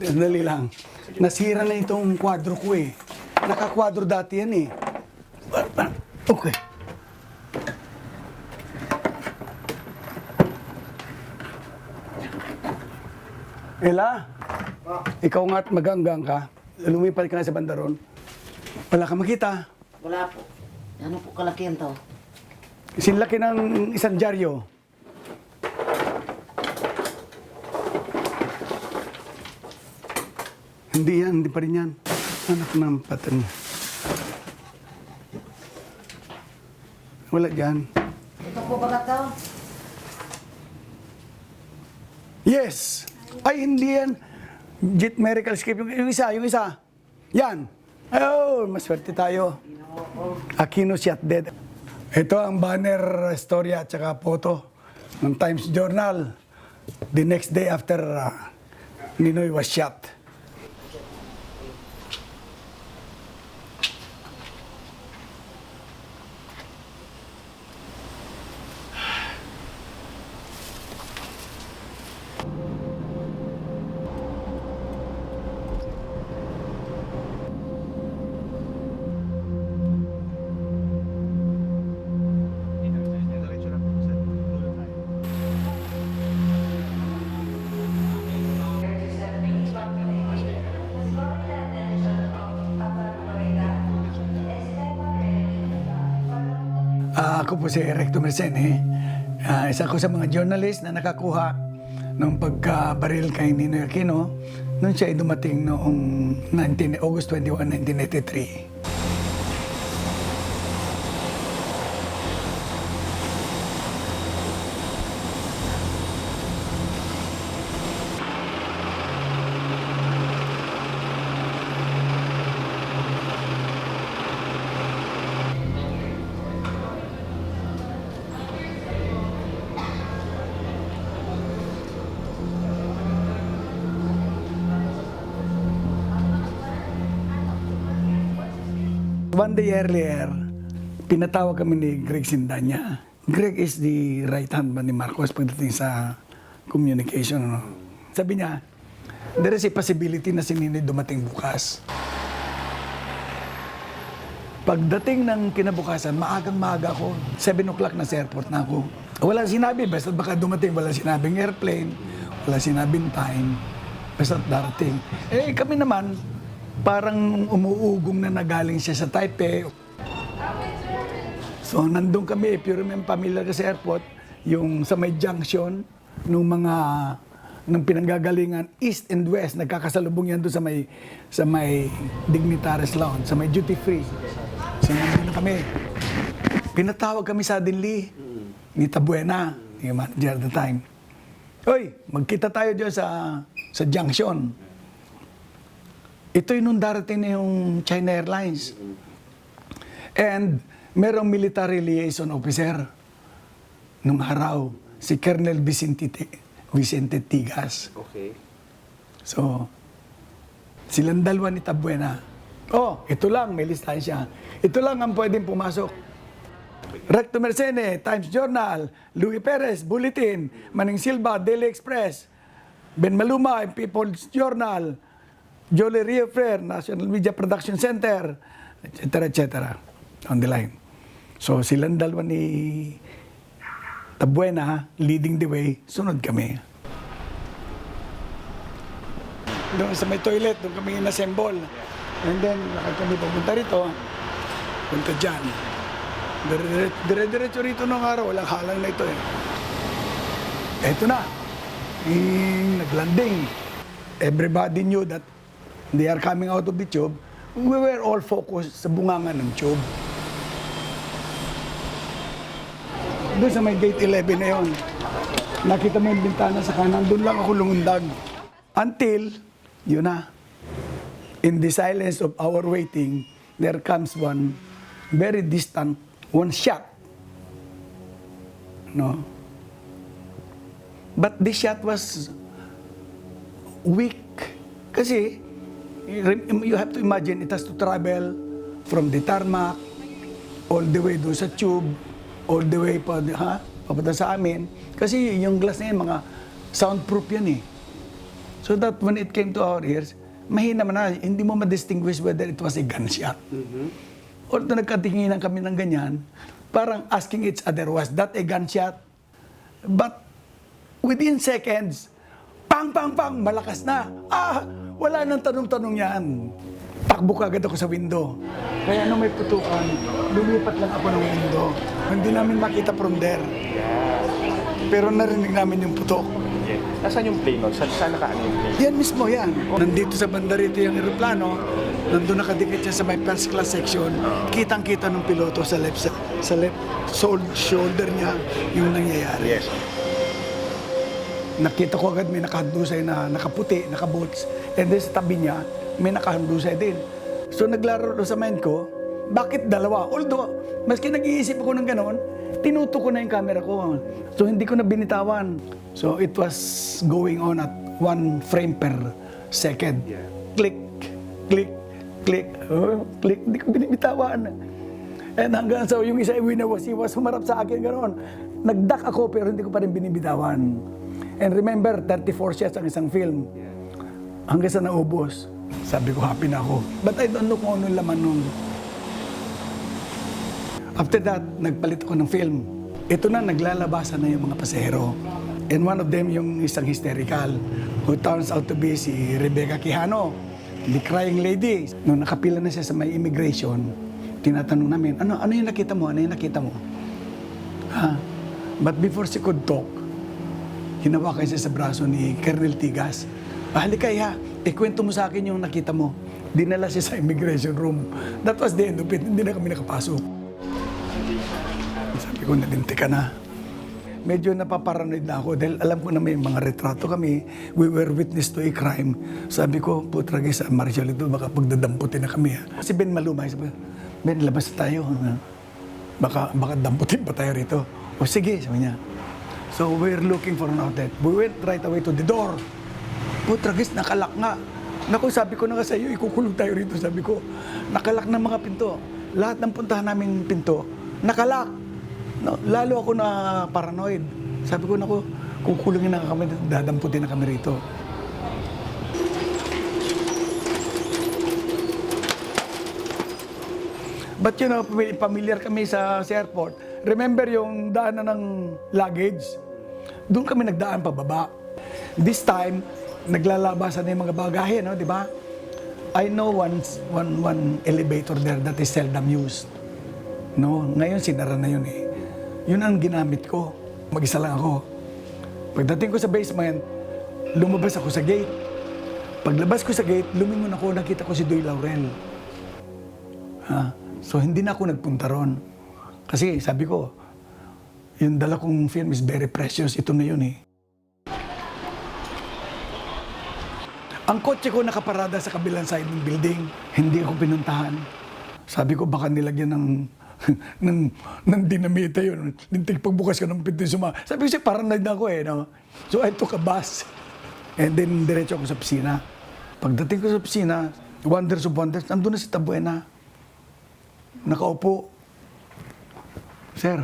Dali lang. Nasira na itong kwadro ko eh. Nakakwadro dati yan eh. Okay. Ella, ikaw nga't maganggang ka. Lumipat ka na sa bandaron. Wala ka makita. Wala po. Ano po kalakihan to? Sinlaki ng isang dyaryo. Hindi yan, hindi pa rin yan. Anak ng patan. Wala dyan. Ito po ba to? Yes! Ay, hindi yan. Jet Miracle Escape. Yung isa, yung isa. Yan. Oh, maswerte tayo. Aquino shot dead. Ito ang banner, storya at saka photo ng Times Journal. The next day after Ninoy was shot. Ako po si Recto Mercene. Isa ko sa mga journalist na nakakuha ng pagkabaril kay Ninoy Aquino nung siya ay dumating noong August 21, 1983. One day earlier, pinatawag kami ni Greg Sindanya. Greg is the right hand man ni Marcos pagdating sa communication. No? Sabi niya, there is a possibility na si Ninoy dumating bukas. Pagdating ng kinabukasan, maagang-maaga ako. 7 o'clock na sa airport na ako. Walang sinabi, basta baka dumating. Walang sinabing airplane, walang sinabing time, basta darating. Eh kami naman, parang umuugong na nagaling siya sa Taipei. So nandun kami, if you remember, familiar ka sa airport, yung sa may junction, nung pinanggagalingan east and west, nagkakasalubong yan doon sa may Dignitaries Lounge, sa may duty free. So nandun na kami. Pinatawag kami suddenly ni Tabuena, yung manager at the time. Hoy, magkita tayo dyan sa junction. Ito yung nung darating na yung China Airlines. And merong military liaison officer nung araw, si Colonel Vicente Tigas. Okay. So, silang dalawa ni Tabuena. Oh, ito lang, may listahan siya. Ito lang ang pwedeng pumasok. Recto Mercene, Times Journal, Louis Perez, Bulletin, Manning Silva, Daily Express, Ben Maluma, People's Journal, Jolie Rio Frere, National Media Production Center, etc. On the line. So silang dalawa ni Tabuena, leading the way, sunod kami. Doon sa may toilet, doon kami inassemble. And then, kami pumunta rito, punta dyan. Dire-diretso rito nung araw, walang halang na ito eh. Eto na, naglanding. Everybody knew that they are coming out of the tube. We were all focused sa bunganga ng tube. Doon sa may gate 11 na yun, nakita mo yung bintana sa kanan, doon lang ako lumundag. Until, yun na, in the silence of our waiting, there comes one very distant, one shot. No? But this shot was weak. Kasi, you have to imagine, it has to travel from the tarmac, all the way doon sa tube, all the way papunta sa amin. Kasi yung glass na yun, mga soundproof yan eh. So that when it came to our ears, mahina man na, hindi mo ma-distinguish whether it was a gunshot. Although nagkatinginan kami ng ganyan, parang asking each other, was that a gunshot? But within seconds, pang, pang, pang, malakas na. Wala nang tanong-tanong yan. Takbo ka agad ako sa window. Kaya nung may putukan, lumipat lang ako ng window. Hindi namin makita from there. Pero narinig namin yung putok. Nasaan yung plane nun? Saan nakaano yung plane? Yan mismo yan. Nandito sa banda rito yung aeroplano, nandun nakadikit siya sa may first class section, kitang-kita ng piloto sa left shoulder niya yung nangyayari. Yes. Nakita ko agad may nakahandusay na nakaputi, nakaboots, and then sa tabi niya, may nakahandusay din. So naglaro sa mind ko, bakit dalawa? Although, maski nag-iisip ako ng ganon, tinuto ko na yung camera ko. So hindi ko na binitawan. So it was going on at 1 frame per second. Yeah. Click, click, click, click, hindi ko binibitawan. And hanggang sa yung isa was humarap sa akin ganon. Nagdak ako pero hindi ko pa rin binibitawan. And remember, 34 shots ang isang film. Hanggang sa naubos. Sabi ko, happy na ako. But I don't know kung ano laman nun. After that, nagpalit ako ng film. Ito na, naglalabasan na yung mga pasahero. And one of them, yung isang hysterical, who turns out to be si Rebecca Quijano, the crying lady. Nung nakapila na siya sa may immigration, tinatanong namin, ano yung nakita mo? Ano yung nakita mo? But before she could talk, hinawakan siya sa braso ni Colonel Tigas. Halika ikwento mo sa akin yung nakita mo. Dinala siya sa immigration room. That was the end of it. Hindi na kami nakapasok. Sabi ko, nalinti ka na. Medyo napaparanoid na ako dahil alam ko na may mga retrato kami. We were witness to a crime. Sabi ko, putragi sa Marshall ito, baka pagdadamputin na kami. Si Ben Malumay, sabi, Ben, labas tayo. Baka damputin pa tayo rito. O sige, sabi niya. So we're looking for an outlet. We went right away to the door. Putragis, nakalak nga. Naku, sabi ko na nga sa iyo, ikukulong tayo rito. Sabi ko, nakalak ng mga pinto. Lahat ng puntahan namin pinto, nakalak. No, lalo ako na paranoid. Sabi ko, naku, kukulungin na kami, dadamputin na kami rito. But you know, familiar kami sa airport. Remember yung daanan ng luggage? Doon kami nagdaan pababa. This time, naglalabasan na yung mga bagahe, no, di ba? I know one elevator there that is seldom used. No, ngayon sinara na yun eh. Yun ang ginamit ko. Mag-isa lang ako. Pagdating ko sa basement, lumabas ako sa gate. Paglabas ko sa gate, lumingon ako, nakita ko si Doy Laurel. So hindi na ako nagpunta ron. Kasi sabi ko, yung dala kong film is very precious. Ito na yun eh. Ang kotse ko nakaparada sa kabilang side ng building. Hindi ako pinuntahan. Sabi ko, baka nilagyan ng dinamita yun. Lintik pagbukas ka ng pinto sabi ko siya, paranoid na ako eh. No? So I took a bus. And then diretso ako sa pisina. Pagdating ko sa pisina, wonders of wonders, nandun na si Tabuena. Nakaupo. Sir,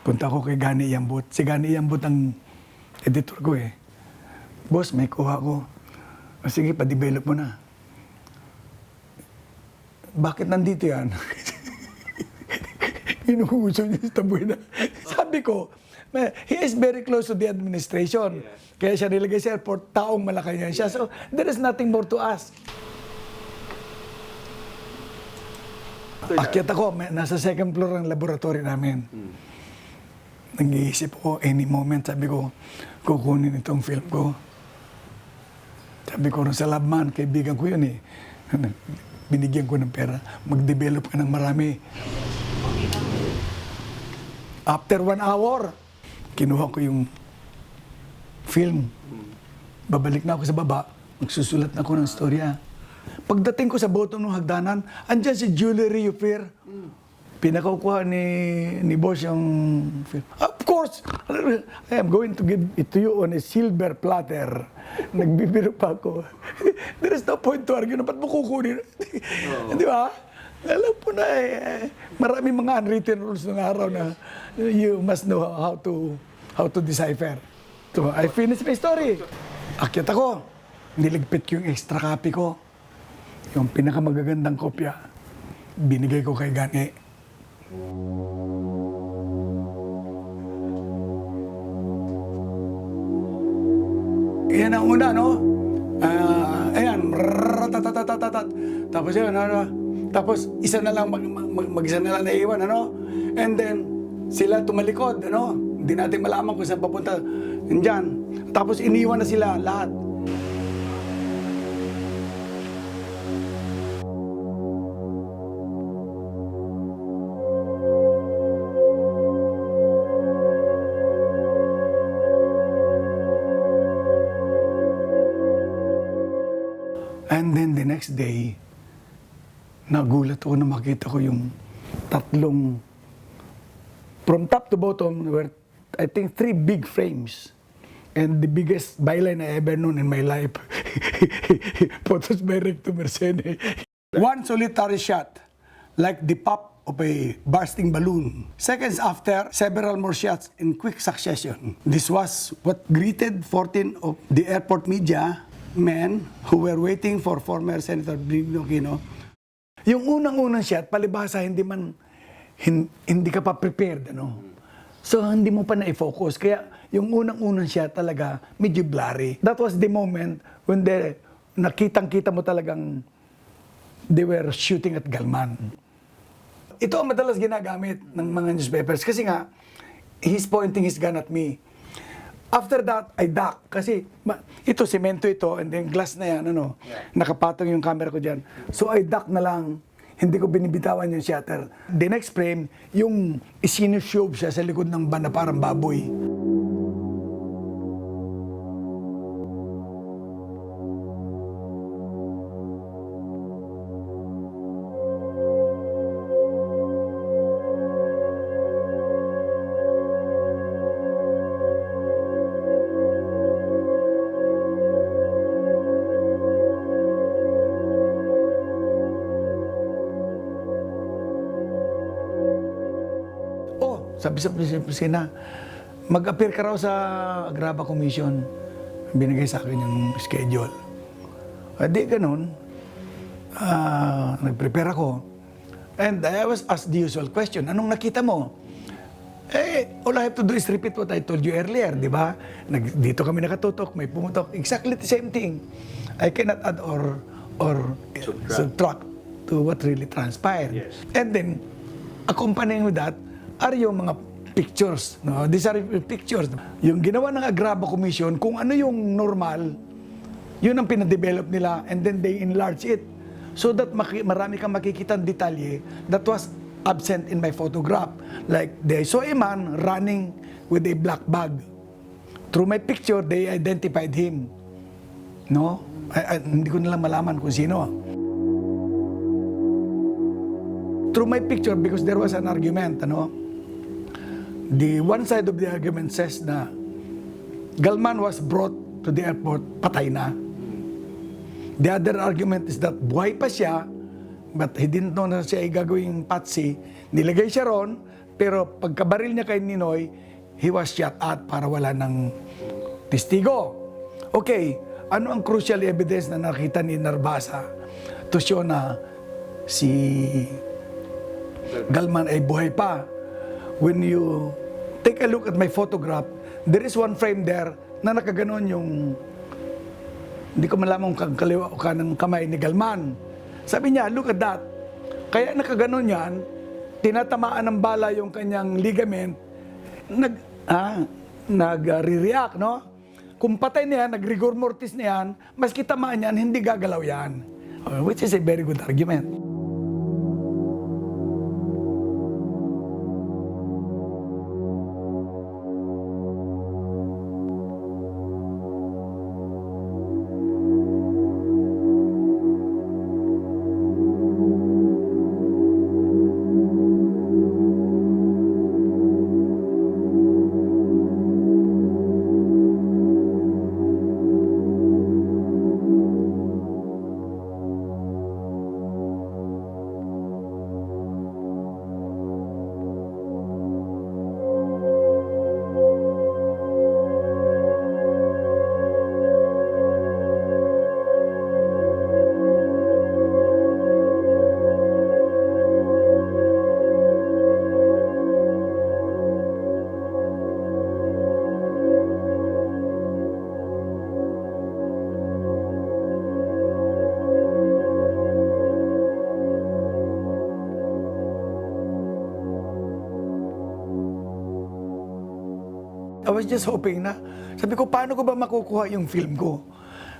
punta ako kay Gani Iambut. Si Gani Iambut ang editor ko eh. Boss, may kuha ko. Sige, pa-develop mo na. Bakit nandito yan? Inuuso niya si Tabuena. Sabi ko, he is very close to the administration. Kaya siya nilagay sa airport, taong Malacanang siya. So, there is nothing more to ask. Akyat ako, nasa second floor ng laboratory namin. Nag-iisip ko, any moment, sabi ko, kukunin itong film ko. Sabi ko rin sa labman, kaibigan ko yun eh. Binigyan ko ng pera, mag-develop ka ng marami. After 1 hour, kinuha ko yung film. Babalik na ako sa baba, magsusulat na ako ng storya. Pagdating ko sa bottom ng hagdanan, andyan si Julie Riofir. Pinakakuha ni boss yung film. Of course, I am going to give it to you on a silver platter. Nagbibiro pa ako. There is no point to argue na ba't mo kukunin? Di ba? Alam po na maraming mga unwritten rules ng araw na you must know how to decipher. So I finished my story. Akyat ako, niligpit ko yung extra copy ko. Yung pinakamagagandang kopya, binigay ko kay Gani. Yan ang una, no? Ayan, ratatatatatat. Tapos yun, ano? Tapos isa na lang, mag-isa na lang naiiwan, ano? And then, sila tumalikod, ano? Hindi natin malaman kung saan papunta. Diyan. Tapos iniwan na sila lahat. And then the next day, nagulat ako na makita ko yung tatlong, from top to bottom, were, I think, 3 big frames. And the biggest byline I ever known in my life, photos by Recto Mercene. One solitary shot, like the pop of a bursting balloon. Seconds after, several more shots in quick succession. This was what greeted 14 of the airport media men who were waiting for former Senator Benigno Aquino. Yung unang-unang shot, palibhasa hindi ka pa prepared, ano? So hindi mo pa na-focus. Kaya yung unang-unang shot talaga medyo blurry. That was the moment when nakitang-kita mo talagang they were shooting at Galman. Ito ang madalas ginagamit ng mga newspapers kasi nga he's pointing his gun at me. After that, I duck. Kasi ito, semento ito, and then glass na yan, ano, nakapatong yung camera ko dyan. So I duck na lang. Hindi ko binibitawan yung shutter. The next frame, yung isinushove siya sa likod ng van na parang baboy. Sabi sa Presina, mag-appear ka raw sa Agraba Commission. Binigay sa akin yung schedule. Di ganun. Nag-prepare ako. And I was asked the usual question, anong nakita mo? All I have to do is repeat what I told you earlier, di ba? Dito kami nakatutok, may pumutok. Exactly the same thing. I cannot add or subtract to what really transpired. Yes. And then, accompanying with that, are yung mga pictures. No? These are pictures. Yung ginawa ng Agraba Commission, kung ano yung normal, yun ang pinadevelop nila and then they enlarge it so that marami kang makikita ng detalye that was absent in my photograph. Like, they saw a man running with a black bag. Through my picture, they identified him. No? Hindi ko nalang malaman kung sino. Through my picture, because there was an argument, ano? The one side of the argument says na Galman was brought to the airport, patay na. The other argument is that buhay pa siya, but he didn't know na siya ay gagawing patsy. Nilagay siya ron, pero pagkabaril niya kay Ninoy, he was shot at para wala ng testigo. Okay, ano ang crucial evidence na nakita ni Narbasa to show na si Galman ay buhay pa? When you take a look at my photograph, there is one frame there na nakaganon yung, hindi ko malaman kung kaliwa o kanang kamay ni Galman. Sabi niya, look at that. Kaya nakaganon yan, tinatamaan ng bala yung kanyang ligament, nag-re-react, no? Kung patay na yan, nag-rigor mortis na yan, maski tamaan yan, hindi gagalaw yan. Which is a very good argument. I was just hoping na, sabi ko, paano ko ba makukuha yung film ko?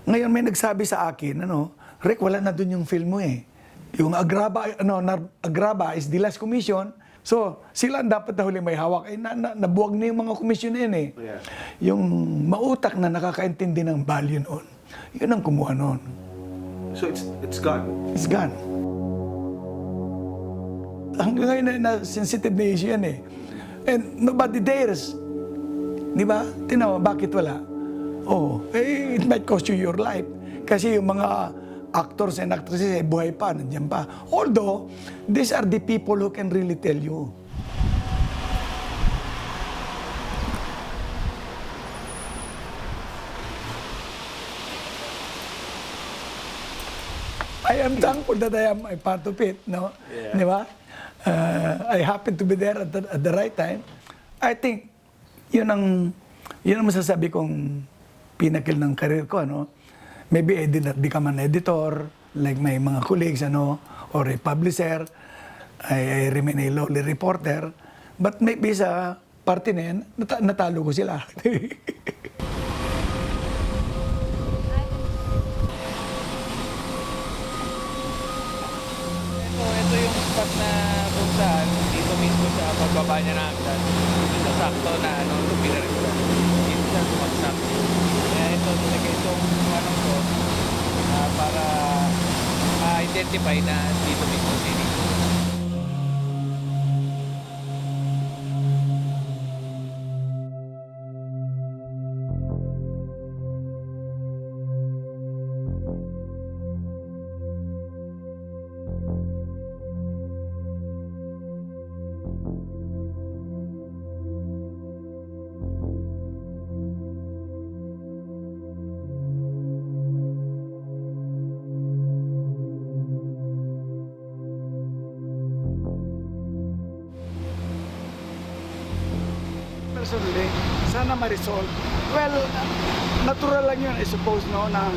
Ngayon may nagsabi sa akin, Rick, wala na dun yung film mo eh. Yung Agraba is the last commission. So, sila ang dapat na huli may hawak. Nabuwag na yung mga komisyon na yun eh. Yeah. Yung mautak na nakakaintindi ng value noon, yun ang kumuha noon. So it's gone. It's gone. Hanggang ngayon na sensitive na issue yan eh. And nobody dares. Di ba? Tinawa, bakit wala? Oh, it might cost you your life. Kasi yung mga actors and actresses, buhay pa, nandiyan pa. Although, these are the people who can really tell you. I am thankful that I am a part of it, no? Yeah. Di ba? I happen to be there at the right time. I think, yun ang masasabi kong pinakil ng career ko, Maybe I did not become an editor, like my mga colleagues, or a publisher. I remain a lowly reporter. But maybe sa parte na yan, natalo ko sila. Ito yung spot na kung saan dito mismo sa pagbaba niya ng hagdan. Ito sakto na tumira rin siya. Dito siya bumagsak. Kaya ito, nilagay itong ko para ma-identify na dito mismo si Rick. Personally, sana ma-resolve. Well, natural lang yun, I suppose, na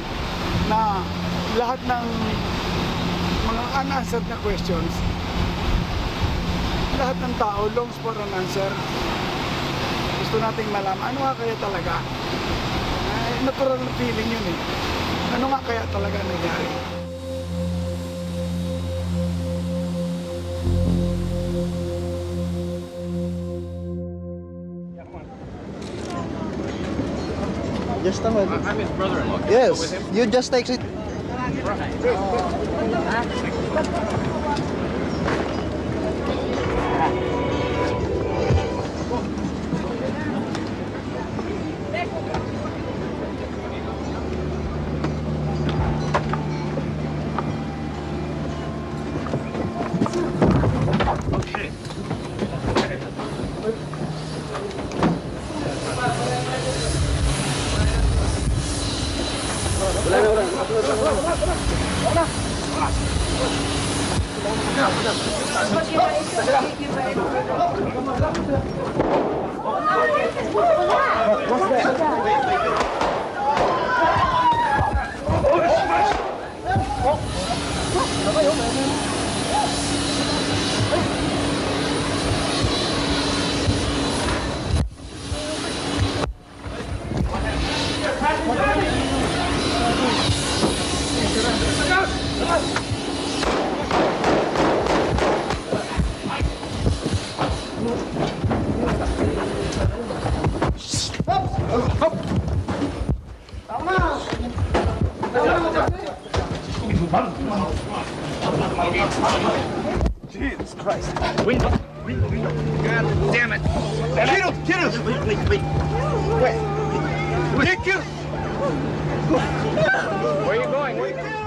lahat ng mga unanswered na questions, lahat ng tao longs for an answer. Gusto nating malaman, ano nga kaya talaga? Natural na feeling yun eh. Ano nga kaya talaga nangyari? Just a minute. I'm his brother-in-law. Yes, you just take it. Jesus Christ. Window. God damn it. Get us. Wait. Where? Where are you going?